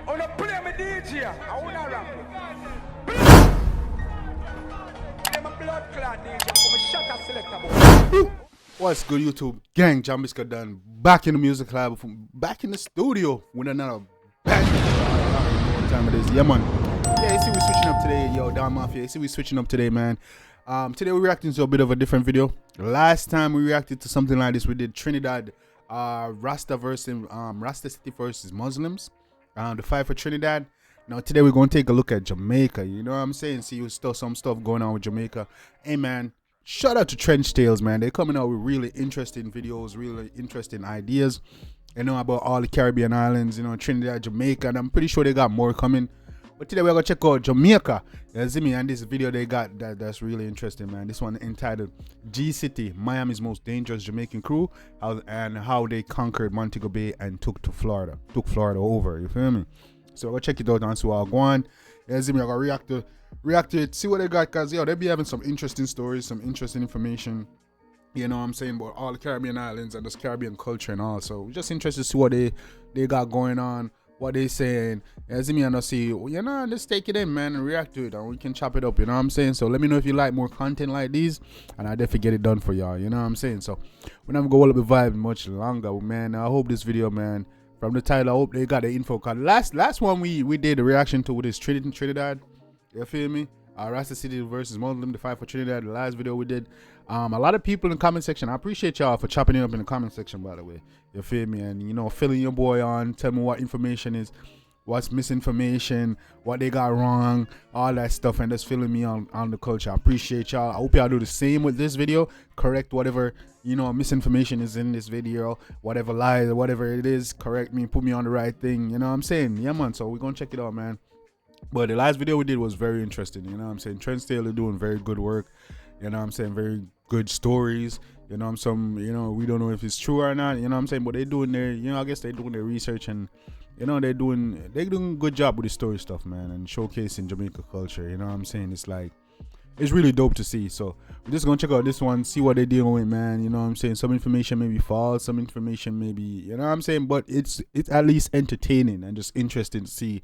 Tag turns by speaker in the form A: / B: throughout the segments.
A: wanna play my DJ. I wanna rap it. Play my blood clot DJ. I'm a shut selector boy.
B: What's good, YouTube gang? Jambisco done back in the music lab, back in the studio with another bang. What time it is? Yeah, man. Yeah, you see we switching up today, yo, Don Mafia. You see we switching up today, man. Today we're reacting to a bit of a different video. Last time we reacted to something like this, we did Trinidad, Rasta versus Rasta City versus Muslims, the fight for Trinidad. Now today we're gonna take a look at Jamaica. You know what I'm saying? See, still some stuff going on with Jamaica. Hey, man. Shout out to Trench Tales, man. They're coming out with really interesting videos, really interesting ideas, you know, about all the Caribbean islands, you know, Trinidad, Jamaica, and I'm pretty sure they got more coming. But today we're gonna check out Jamaica. You see me, and this video they got that's really interesting, man. This one entitled G City, Miami's Most Dangerous Jamaican Crew, and how they conquered Montego Bay and took Florida over. You feel me? So we're gonna check it out and see what I go on. You see me, I'm gonna react to it, see what they got, cause yo, they be having some interesting stories, some interesting information, you know what I'm saying, about all the Caribbean islands and this Caribbean culture and all. So we're just interested to see what they got going on, what they saying. You see me, and I see, you know, just take it in, man, and react to it, and we can chop it up, you know what I'm saying. So let me know if you like more content like these, and I definitely get it done for y'all, you know what I'm saying. So we're not gonna go all up the vibe much longer, man. I hope this video, man, from the title, I hope they got the info, cause last one we did a reaction to with this Trinidad. You feel me? Rasta City versus Muslim, the fight for Trinidad, the last video we did. A lot of people in the comment section, I appreciate y'all for chopping it up in the comment section, by the way. You feel me? And, you know, filling your boy on, tell me what information is, what's misinformation, what they got wrong, all that stuff, and just filling me on the culture. I appreciate y'all. I hope y'all do the same with this video. Correct whatever, you know, misinformation is in this video, whatever lies or whatever it is, correct me, put me on the right thing, you know what I'm saying? Yeah, man, so we're gonna check it out, man. But the last video we did was very interesting, you know what I'm saying. Trent Taylor doing very good work, you know what I'm saying, very good stories, you know. You know, we don't know if it's true or not, you know what I'm saying, but they're doing their, you know, I guess they're doing their research, and you know, they're doing a good job with the story stuff, man, and showcasing Jamaica culture, you know what I'm saying. It's like, it's really dope to see. So we're just gonna check out this one, see what they're dealing with, man, you know what I'm saying. Some information may be false, some information may be, you know what I'm saying, but it's at least entertaining and just interesting to see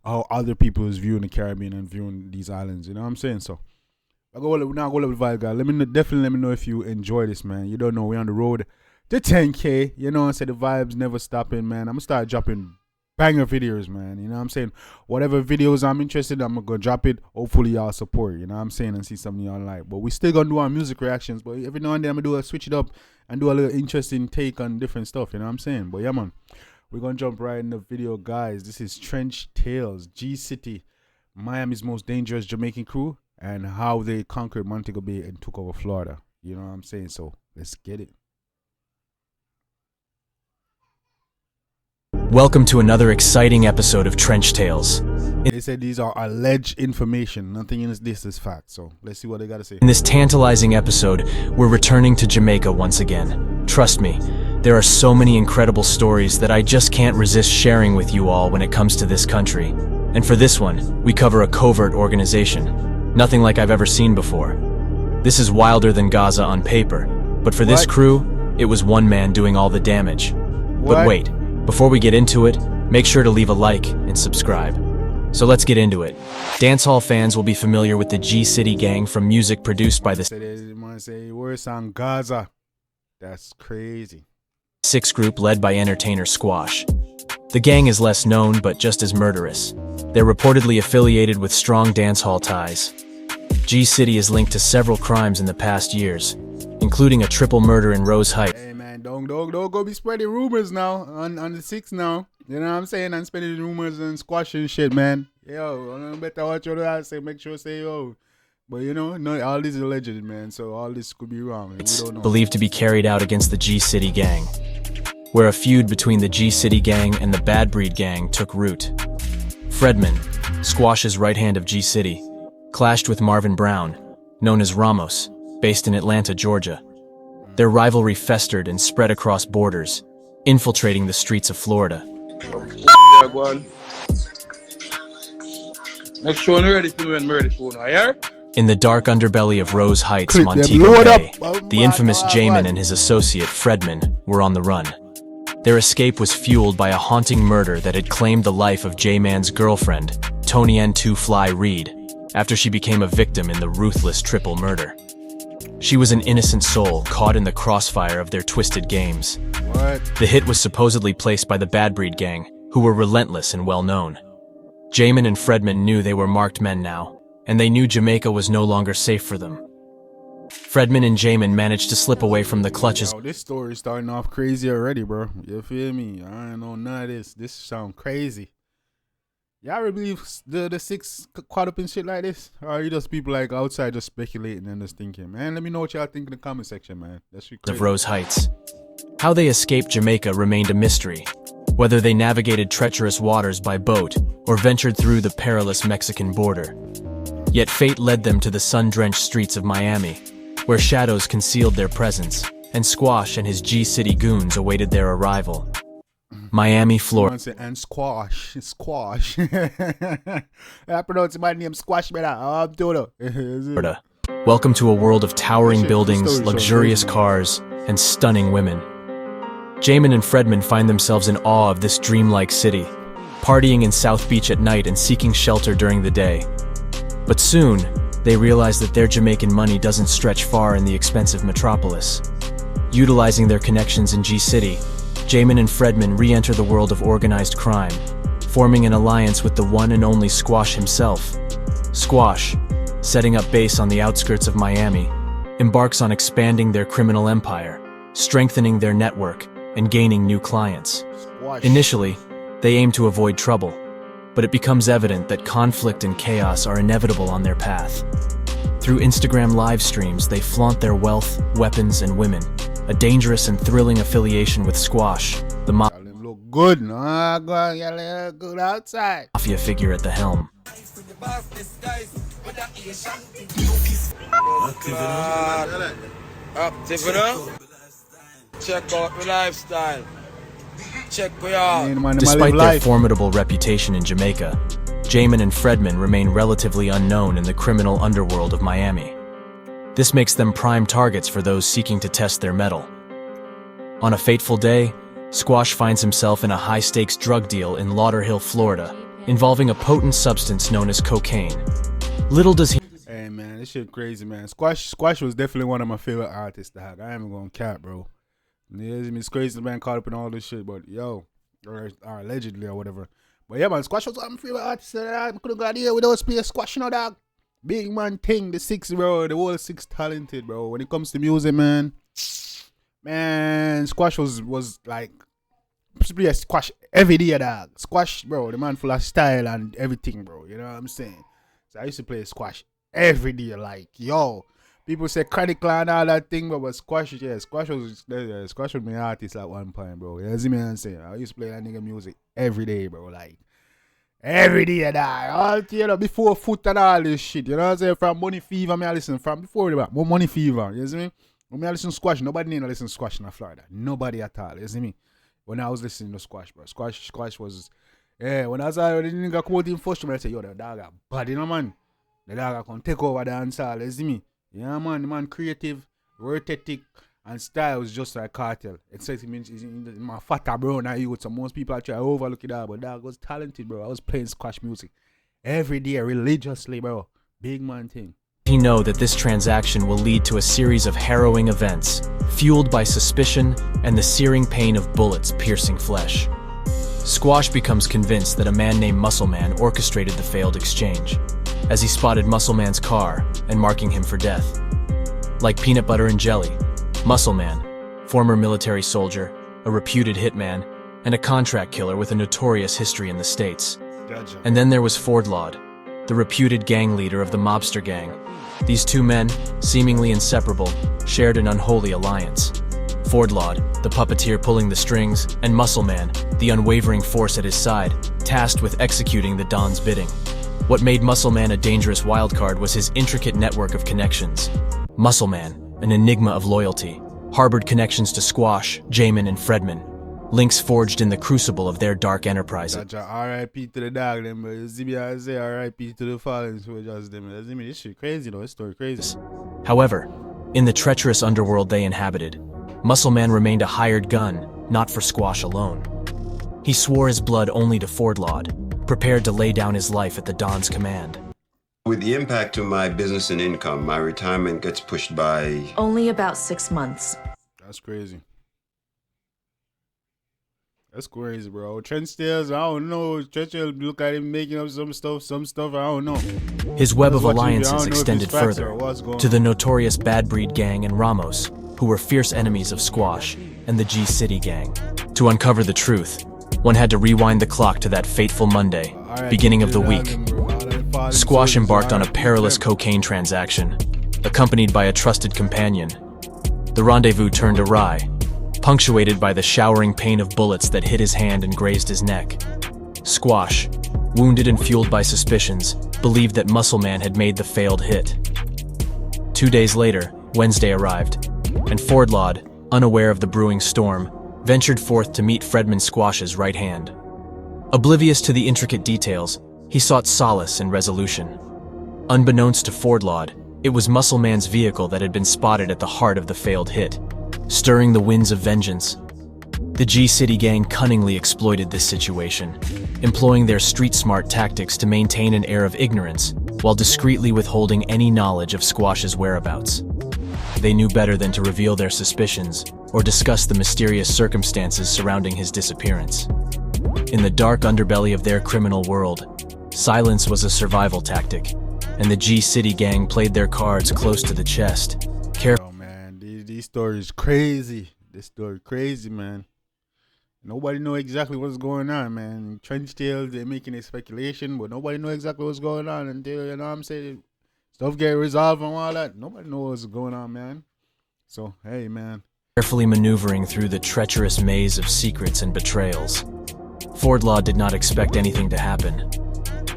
B: how other people is viewing the Caribbean and viewing these islands, you know what I'm saying. So I go now, go with vibe, guys. Definitely let me know if you enjoy this, man. You don't know, we're on the road to 10K, you know. I said the vibes never stopping, man. I'm gonna start dropping banger videos, man, you know what I'm saying. Whatever videos I'm interested in, I'm gonna drop it. Hopefully y'all support, you know what I'm saying, and see something y'all like. But we still gonna do our music reactions, but every now and then I'm gonna switch it up and do a little interesting take on different stuff, you know what I'm saying. But yeah, man, we're gonna jump right in the video, guys. This is Trench Tales, G City, Miami's Most Dangerous Jamaican Crew, and how they conquered Montego Bay and took over Florida. You know what I'm saying? So let's get it.
C: Welcome to another exciting episode of Trench Tales.
B: They said these are alleged information. Nothing in this is fact. So let's see what they gotta say.
C: In this tantalizing episode, we're returning to Jamaica once again. Trust me, there are so many incredible stories that I just can't resist sharing with you all when it comes to this country. And for this one, we cover a covert organization. Nothing like I've ever seen before. This is wilder than Gaza on paper, but for this crew, it was one man doing all the damage. But wait, before we get into it, make sure to leave a like and subscribe. So let's get into it. Dancehall fans will be familiar with the G City gang from music produced by the
B: say worse on Gaza. That's crazy.
C: Six group led by entertainer Squash. The gang is less known but just as murderous. They're reportedly affiliated with strong dancehall ties. G City is linked to several crimes in the past years, including a triple murder in Rose Heights.
B: Hey man, don't go be spreading rumors now on the 6 now. You know what I'm saying? And spreading rumors and squashing shit, man. Yo, better watch what I say. Make sure say yo. But you know, no, all this is alleged, man. So all this could be wrong. We don't know.
C: Believed to be carried out against the G City gang, where a feud between the G City gang and the Bad Breed gang took root. Fredman, Squash's right hand of G City, clashed with Marvin Brown, known as Ramos, based in Atlanta, Georgia. Their rivalry festered and spread across borders, infiltrating the streets of Florida.
D: Make sure you're ready for when ready for now, yeah?
C: In the dark underbelly of Rose Heights, Montego Bay, the infamous Jamin and his associate Fredman were on the run. Their escape was fueled by a haunting murder that had claimed the life of J-Man's girlfriend, Tony N. Two Fly Reed, after she became a victim in the ruthless triple murder. She was an innocent soul caught in the crossfire of their twisted games.
B: What?
C: The hit was supposedly placed by the Bad Breed Gang, who were relentless and well-known. Jamin and Fredman knew they were marked men now, and they knew Jamaica was no longer safe for them. Fredman and Jamin managed to slip away from the clutches.
B: Yo, this story is starting off crazy already, bro. You feel me? I don't know none of this. This sound crazy. Y'all really believe the six caught up in shit like this? Or are you just people like outside just speculating and just thinking? Man, let me know what y'all think in the comment section, man. That's crazy.
C: Of Rose Heights. How they escaped Jamaica remained a mystery, whether they navigated treacherous waters by boat or ventured through the perilous Mexican border. Yet fate led them to the sun-drenched streets of Miami, where shadows concealed their presence, and Squash and his G-City goons awaited their arrival. Miami, Florida.
B: And Squash. I pronounce my name Squash, man. I'm doing it.
C: Welcome to a world of towering buildings, luxurious cars, and stunning women. Jamin and Fredman find themselves in awe of this dreamlike city, partying in South Beach at night and seeking shelter during the day. But soon, they realize that their Jamaican money doesn't stretch far in the expensive metropolis. Utilizing their connections in G-City, Jamin and Fredman re-enter the world of organized crime, forming an alliance with the one and only Squash himself. Squash, setting up base on the outskirts of Miami, embarks on expanding their criminal empire, strengthening their network, and gaining new clients. Initially, they aim to avoid trouble, but it becomes evident that conflict and chaos are inevitable on their path. Through Instagram live streams, they flaunt their wealth, weapons, and women, a dangerous and thrilling affiliation with Squash, the
B: look good, no? Good outside.
C: mafia figure at the helm.
D: Active, you know? Check out the lifestyle. Check we out.
C: Despite their formidable reputation in Jamaica, Jamin and Fredman remain relatively unknown in the criminal underworld of Miami. This makes them prime targets for those seeking to test their mettle. On a fateful day, Squash finds himself in a high-stakes drug deal in Lauderhill, Florida, involving a potent substance known as cocaine. Little does he...
B: Hey, man, this shit crazy, man. Squash was definitely one of my favorite artists, dog. I ain't gonna cap, bro. Yeah, it's crazy, man, caught up in all this shit, but yo, or allegedly or whatever. But yeah, man, Squash was one of my favorite artists. I couldn't go here without play Squash, you know, dog. Big man thing, the six, bro, the whole six talented, bro. When it comes to music, man, Squash was like, play Squash every day, dog. Squash, bro, the man full of style and everything, bro. You know what I'm saying? So I used to play Squash every day, like, yo. People say Chronic and all that thing, but Squash, yeah, Squash was my artist at one point, bro. You see me I'm saying? I used to play that nigga music every day, bro. Like, every day, all you know, before Foot and all this shit. You know what I'm saying? From Money Fever, I listen from before that. More Money Fever, you see me? When I listen to Squash, nobody need to listen to Squash in Florida. Nobody at all, you see me? When I was listening to Squash, bro. Squash was, yeah, when I was the nigga come out in first, I say, yo, the dog got bad, you know, man. The dog can take over the answer, you see me? Yeah, man, the man creative, work ethic, and style is just like Cartel. It's like my fatter bro, now you. So most people try to overlook it out, but dog was talented, bro. I was playing Squash music every day, religiously, bro. Big man thing.
C: He know that this transaction will lead to a series of harrowing events, fueled by suspicion and the searing pain of bullets piercing flesh. Squash becomes convinced that a man named Muscle Man orchestrated the failed exchange, as he spotted Muscle Man's car and marking him for death. Like peanut butter and jelly, Muscle Man, former military soldier, a reputed hitman, and a contract killer with a notorious history in the States.
B: Gotcha.
C: And then there was Ford Laud, the reputed gang leader of the mobster gang. These two men, seemingly inseparable, shared an unholy alliance. Ford Laud, the puppeteer pulling the strings, and Muscle Man, the unwavering force at his side, tasked with executing the Don's bidding. What made Muscle Man a dangerous wildcard was his intricate network of connections. Muscle Man, an enigma of loyalty, harbored connections to Squash, Jamin, and Fredman, links forged in the crucible of their dark enterprises.
B: R.I.P. to the dog, them, but you see me, I say R.I.P. to the fallen soldiers, them. You see me, this shit crazy, though, this story crazy.
C: However, in the treacherous underworld they inhabited, Muscle Man remained a hired gun, not for Squash alone. He swore his blood only to Fordlod, prepared to lay down his life at the Don's command.
E: With the impact to my business and income, my retirement gets pushed by...
F: Only about 6 months.
B: That's crazy. That's crazy, bro. Trent Stills, I don't know. Trent Stills, look at him making up some stuff, I don't know.
C: His web of alliances extended further to the notorious Bad Breed Gang and Ramos, who were fierce enemies of Squash and the G-City Gang. To uncover the truth, one had to rewind the clock to that fateful Monday, beginning of the week. Squash embarked on a perilous cocaine transaction, accompanied by a trusted companion. The rendezvous turned awry, punctuated by the showering pain of bullets that hit his hand and grazed his neck. Squash, wounded and fueled by suspicions, believed that Muscle Man had made the failed hit. 2 days later, Wednesday arrived, and Fordlod, unaware of the brewing storm, ventured forth to meet Fredman Squash's right hand. Oblivious to the intricate details, he sought solace in resolution. Unbeknownst to Fordlod, it was Muscle Man's vehicle that had been spotted at the heart of the failed hit, stirring the winds of vengeance. The G-City Gang cunningly exploited this situation, employing their street-smart tactics to maintain an air of ignorance while discreetly withholding any knowledge of Squash's whereabouts. They knew better than to reveal their suspicions or discuss the mysterious circumstances surrounding his disappearance. In the dark underbelly of their criminal world, silence was a survival tactic, and the G-City Gang played their cards close to the chest.
B: Oh man, these stories crazy. This story crazy, man. Nobody know exactly what's going on, man. Trench tales, they're making a speculation, but nobody know exactly what's going on until, you know what I'm saying, stuff get resolved and all that. Nobody knows what's going on, man. So, hey, man.
C: Carefully maneuvering through the treacherous maze of secrets and betrayals, Fordlod did not expect anything to happen.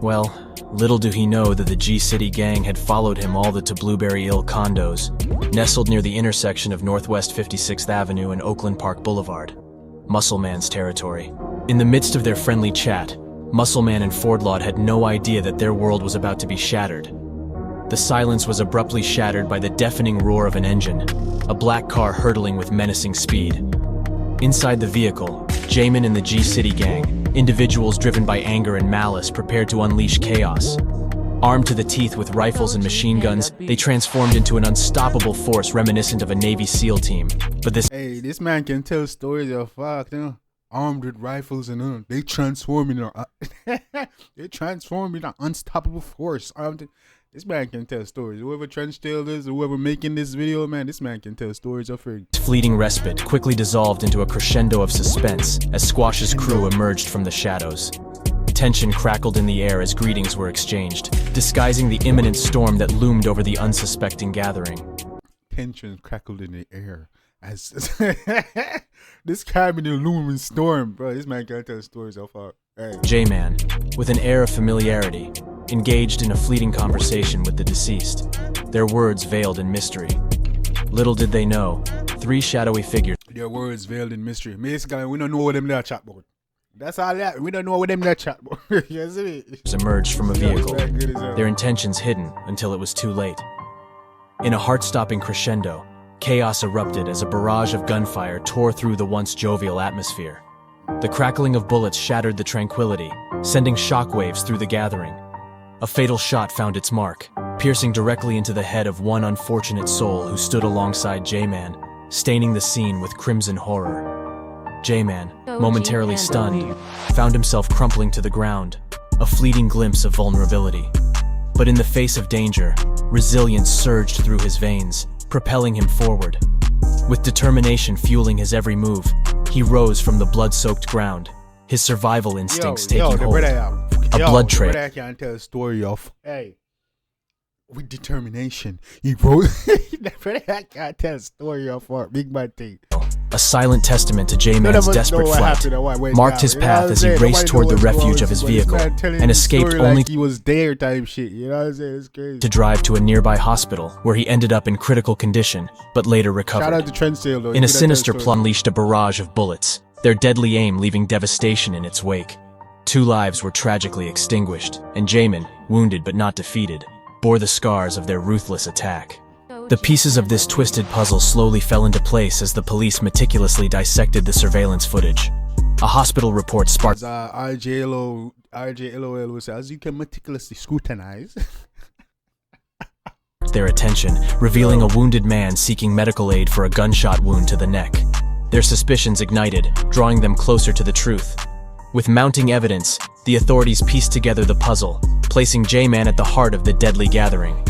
C: Well, little do he know that the G-City Gang had followed him all the to Blueberry Hill condos, nestled near the intersection of Northwest 56th Avenue and Oakland Park Boulevard, Muscle Man's territory. In the midst of their friendly chat, Muscle Man and Fordlod had no idea that their world was about to be shattered. The silence was abruptly shattered by the deafening roar of an engine, a black car hurtling with menacing speed. Inside the vehicle, Jamin and the G-City Gang, individuals driven by anger and malice, prepared to unleash chaos. Armed to the teeth with rifles and machine guns, they transformed into an unstoppable force reminiscent of a Navy SEAL team. But
B: this man can tell stories of fuck, you know, armed with rifles and they transform in an unstoppable force. This man can tell stories. Whoever Trench Tail is, whoever making this video, man, this man can tell stories of her.
C: Fleeting respite quickly dissolved into a crescendo of suspense as Squash's crew emerged from the shadows. Tension crackled in the air as greetings were exchanged, disguising the imminent storm that loomed over the unsuspecting gathering.
B: Tension crackled in the air as this cabin in a looming storm, bro. This man can't tell stories of her. Hey.
C: J-Man, with an air of familiarity, engaged in a fleeting conversation with the deceased, their words veiled in mystery. Little did they know, three shadowy figures,
B: their words veiled in mystery. Basically, we don't know what them there chat about. That's all that. We don't know what them there chat about. You see me?
C: Emerged from a vehicle, their intentions hidden until it was too late. In a heart-stopping crescendo, chaos erupted as a barrage of gunfire tore through the once jovial atmosphere. The crackling of bullets shattered the tranquility, sending shockwaves through the gathering. A fatal shot found its mark, piercing directly into the head of one unfortunate soul who stood alongside J-Man, staining the scene with crimson horror. J-Man, momentarily stunned, found himself crumpling to the ground, a fleeting glimpse of vulnerability. But in the face of danger, resilience surged through his veins, propelling him forward. With determination fueling his every move, he rose from the blood-soaked ground, his survival instincts taking hold. A blood trail.
B: I can't tell a story of. Hey, with determination, he rose. I can't tell a story of what big bad thing.
C: A silent testament to J-Man's desperate flight, marked his path as he raced toward the refuge of his vehicle and escaped only
B: he was there type shit. You know what I'm saying? It's crazy.
C: To drive to a nearby hospital where he ended up in critical condition, but later recovered.
B: Shout out to Trent Sale, though.
C: In a sinister plot, unleashed a barrage of bullets, their deadly aim leaving devastation in its wake. 2 lives were tragically extinguished, and Jamin, wounded but not defeated, bore the scars of their ruthless attack. The pieces of this twisted puzzle slowly fell into place as the police meticulously dissected the surveillance footage. A hospital report sparked
B: RJLOL was as you can meticulously scrutinize
C: their attention, revealing a wounded man seeking medical aid for a gunshot wound to the neck. Their suspicions ignited, drawing them closer to the truth. With mounting evidence, the authorities pieced together the puzzle, placing J-Man at the heart of the deadly gathering.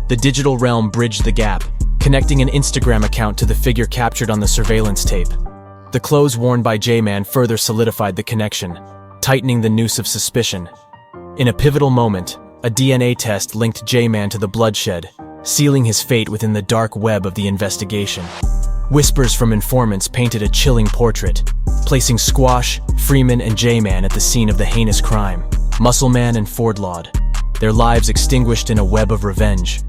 C: The digital realm bridged the gap, connecting an Instagram account to the figure captured on the surveillance tape. The clothes worn by J-Man further solidified the connection, tightening the noose of suspicion. In a pivotal moment, a DNA test linked J-Man to the bloodshed, sealing his fate within the dark web of the investigation. Whispers from informants painted a chilling portrait, placing Squash, Freeman, and J-Man at the scene of the heinous crime. Muscleman and Fordlord, their lives extinguished in a web of revenge.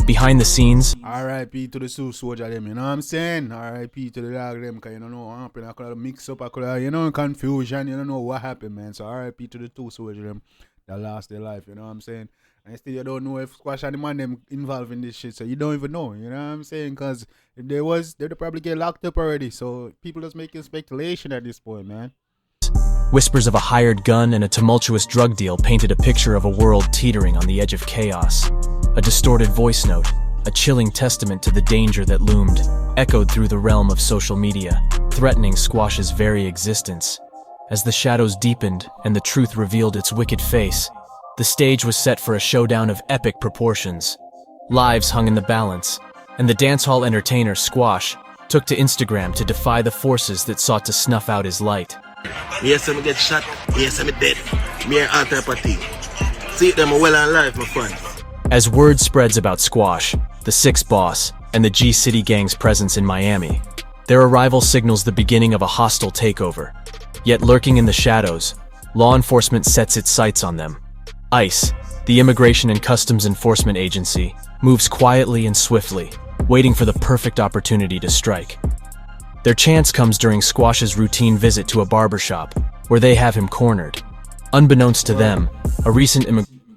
C: Behind the scenes,
B: R.I.P. to the soldier them, you know what I'm saying? R.I.P. to the dog them, cause you don't know what happened. I could have mix up, I could have, confusion, you don't know what happened, man. So R.I.P. to the two soldiers them that lost their life, you know what I'm saying? And still you don't know if Squash and the man them involved in this shit, so you don't even know, you know what I'm saying? Cause if there was, they'd probably get locked up already. So people just making speculation at this point, man.
C: whispers of a hired gun and a tumultuous drug deal painted a picture of a world teetering on the edge of chaos. A distorted voice note, a chilling testament to the danger that loomed, echoed through the realm of social media, threatening Squash's very existence. As the shadows deepened and the truth revealed its wicked face, the stage was set for a showdown of epic proportions. Lives hung in the balance, and the dancehall entertainer Squash took to Instagram to defy the forces that sought to snuff out his light.
G: Yes, I get shot. Yes, I'm dead. Me and all type of thing. See them well and alive, my friend.
C: As word spreads about Squash, the Six Boss, and the G-City Gang's presence in Miami, their arrival signals the beginning of a hostile takeover. Yet lurking in the shadows, law enforcement sets its sights on them. ICE, the Immigration and Customs Enforcement Agency, moves quietly and swiftly, waiting for the perfect opportunity to strike. Their chance comes during Squash's routine visit to a barbershop, where they have him cornered. Unbeknownst to them, a recent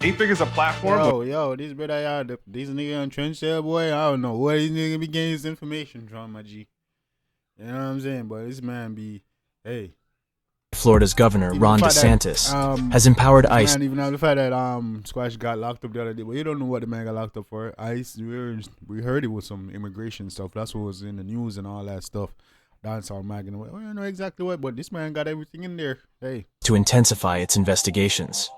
H: He figures a platform.
B: Yo, this brother, these niggas on trench there, boy. I don't know where these niggas be getting his information from, my G. You know what I'm saying? But this man be, hey.
C: Florida's governor, Ron DeSantis, has empowered ICE.
B: Man, even now the fact that Squash got locked up the other day, but you don't know what the man got locked up for. ICE, we heard it was some immigration stuff. That's what was in the news and all that stuff. That's all mag and we don't know exactly what, but this man got everything in there. Hey.
C: To intensify its investigations.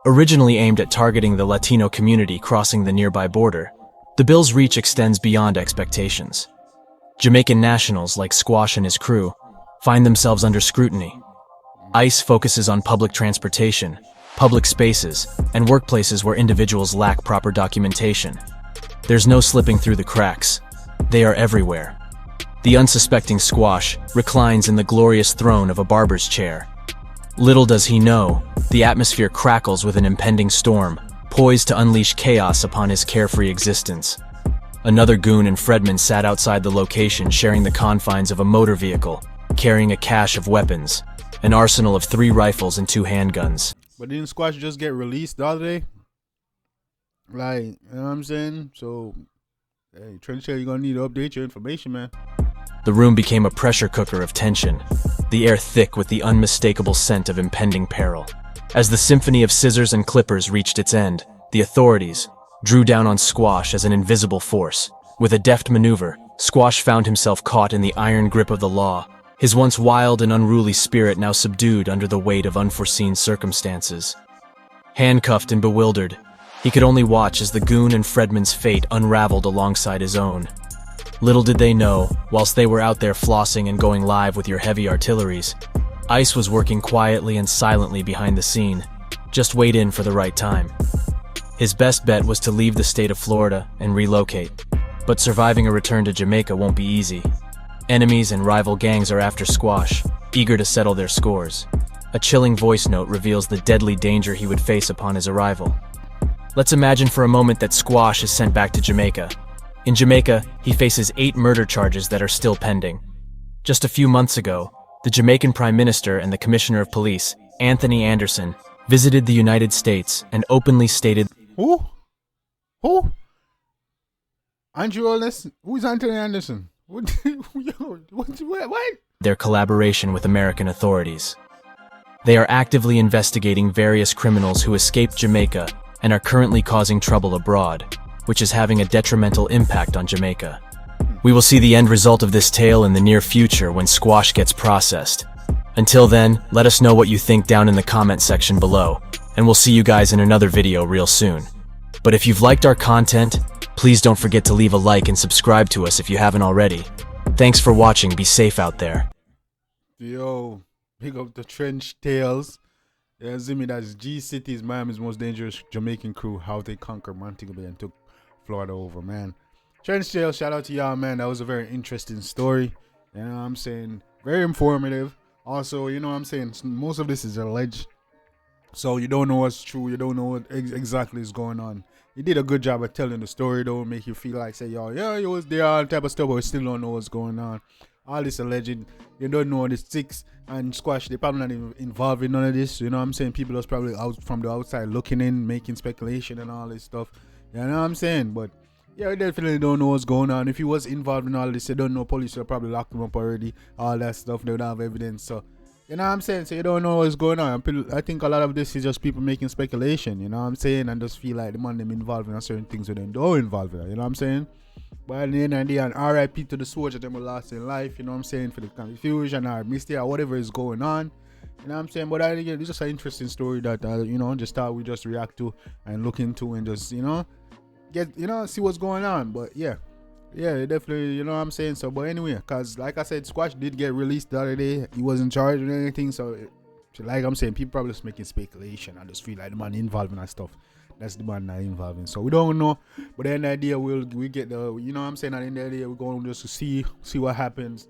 C: Originally aimed at targeting the Latino community crossing the nearby border, the bill's reach extends beyond expectations. Jamaican nationals like Squash and his crew find themselves under scrutiny. ICE focuses on public transportation, public spaces, and workplaces where individuals lack proper documentation. There's no slipping through the cracks. They are everywhere. The unsuspecting Squash reclines in the glorious throne of a barber's chair. Little does he know, the atmosphere crackles with an impending storm, poised to unleash chaos upon his carefree existence. Another goon and Fredman sat outside the location sharing the confines of a motor vehicle, carrying a cache of weapons, an arsenal of 3 rifles and 2 handguns.
B: But didn't Squash just get released the other day? Like, you know what I'm saying? So, hey, Trench, you're gonna need to update your information, man.
C: The room became a pressure cooker of tension, the air thick with the unmistakable scent of impending peril. As the symphony of scissors and clippers reached its end, the authorities drew down on Squash as an invisible force. With a deft maneuver, Squash found himself caught in the iron grip of the law, his once wild and unruly spirit now subdued under the weight of unforeseen circumstances. Handcuffed and bewildered, he could only watch as the goon and Fredman's fate unraveled alongside his own. Little did they know, whilst they were out there flossing and going live with your heavy artilleries, ICE was working quietly and silently behind the scene. Just wait in for the right time. His best bet was to leave the state of Florida and relocate, but surviving a return to Jamaica won't be easy. Enemies and rival gangs are after Squash, eager to settle their scores. A chilling voice note reveals the deadly danger he would face upon his arrival. Let's imagine for a moment that Squash is sent back to Jamaica. In Jamaica, he faces 8 murder charges that are still pending. Just a few months ago, the Jamaican Prime Minister and the Commissioner of Police, Anthony Anderson, visited the United States and openly stated,
B: Who? Andrew Holness? Who's Anthony Anderson? What? What?
C: Their collaboration with American authorities. They are actively investigating various criminals who escaped Jamaica and are currently causing trouble abroad, which is having a detrimental impact on Jamaica. We will see the end result of this tale in the near future when Squash gets processed. Until then, let us know what you think down in the comment section below, and we'll see you guys in another video real soon. But if you've liked our content, please don't forget to leave a like and subscribe to us if you haven't already. Thanks for watching. Be safe out there.
B: Yo, big up the Trench Tales. Yeah, see me, that's G City's Miami's most dangerous Jamaican crew, how they conquered Montego Bay and took Florida over, man. Trench Tales, shout out to y'all, man. That was a very interesting story. You know what I'm saying? Very informative. Also, you know what I'm saying? Most of this is alleged. So you don't know what's true. You don't know what exactly is going on. He did a good job of telling the story, though. Make you feel like, say, yo, yeah, you was there, all type of stuff, but we still don't know what's going on. All this alleged. You don't know the Six and Squash. They probably not even involved in none of this. You know what I'm saying? People that's probably out from the outside looking in, making speculation and all this stuff. You know what I'm saying? But yeah, we definitely don't know what's going on. If he was involved in all this, they don't know. Police will probably lock him up already. All that stuff. They don't have evidence. So, you know what I'm saying? So you don't know what's going on. I think a lot of this is just people making speculation. You know what I'm saying? And just feel like the man them involved in certain things with them don't involve in it. You know what I'm saying? But at the end of the day, an RIP to the soldier them were lost in life. You know what I'm saying? For the confusion or mistake or whatever is going on. You know what I'm saying? But again, it's just an interesting story that you know, just thought we just react to and look into and just, you know, see what's going on. But yeah, definitely, you know what I'm saying? So, but anyway, because like I said, Squash did get released the other day. He wasn't charged or anything. So like I'm saying, people probably just making speculation. I just feel like the man involved in that stuff. That's the man not involved in. So we don't know. But then the idea we get the, you know what I'm saying? At the end of the day, we're going just to see what happens.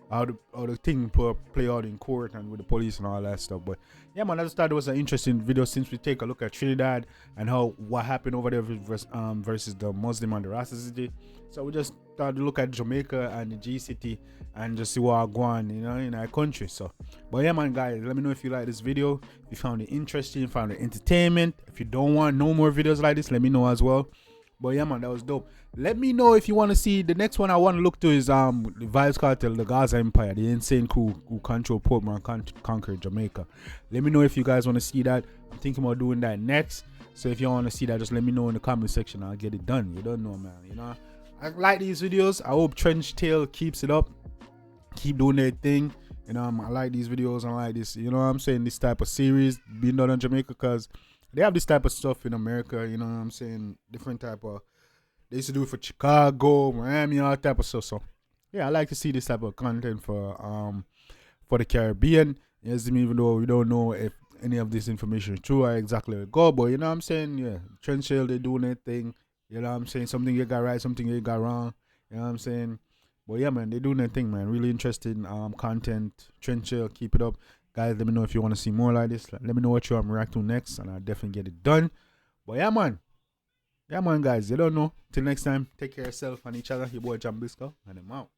B: How the thing play out in court and with the police and all that stuff. But yeah, man, I just thought it was an interesting video since we take a look at Trinidad and what happened over there versus the Muslim and the Rasta city. So we just thought to look at Jamaica and the G city and just see what are going on, you know, in our country. So, but yeah, man, guys, let me know if you like this video, if you found it interesting, found it entertainment. If you don't want no more videos like this, let me know as well. But yeah, man, that was dope. Let me know if you want to see the next one. I want to look to is the Vibes Cartel, the Gaza Empire, the insane crew who control Portmore and conquered Jamaica. Let me know if you guys want to see that. I'm thinking about doing that next. So if you want to see that, just let me know in the comment section. I'll get it done. You don't know, man. You know, I like these videos. I hope Trench Tail keeps it up, keep doing their thing. You know, I like these videos. I like this. You know what I'm saying? This type of series being done in Jamaica because they have this type of stuff in America, you know what I'm saying? Different type of, they used to do it for Chicago, Miami, all type of stuff. So yeah, I like to see this type of content for the Caribbean. Yes, even though we don't know if any of this information is true or exactly where it go, but you know what I'm saying? Yeah, Trench Hill, they doing their thing. You know what I'm saying? Something you got right, something you got wrong. You know what I'm saying? But yeah, man, they doing their thing, man. Really interesting content. Trench Hill, keep it up. Guys, let me know if you want to see more like this. Let me know what you want to react to next, and I'll definitely get it done. But yeah, man. Yeah, man, guys. You don't know. Till next time, take care of yourself and each other. Your boy Jambisco, and I'm out.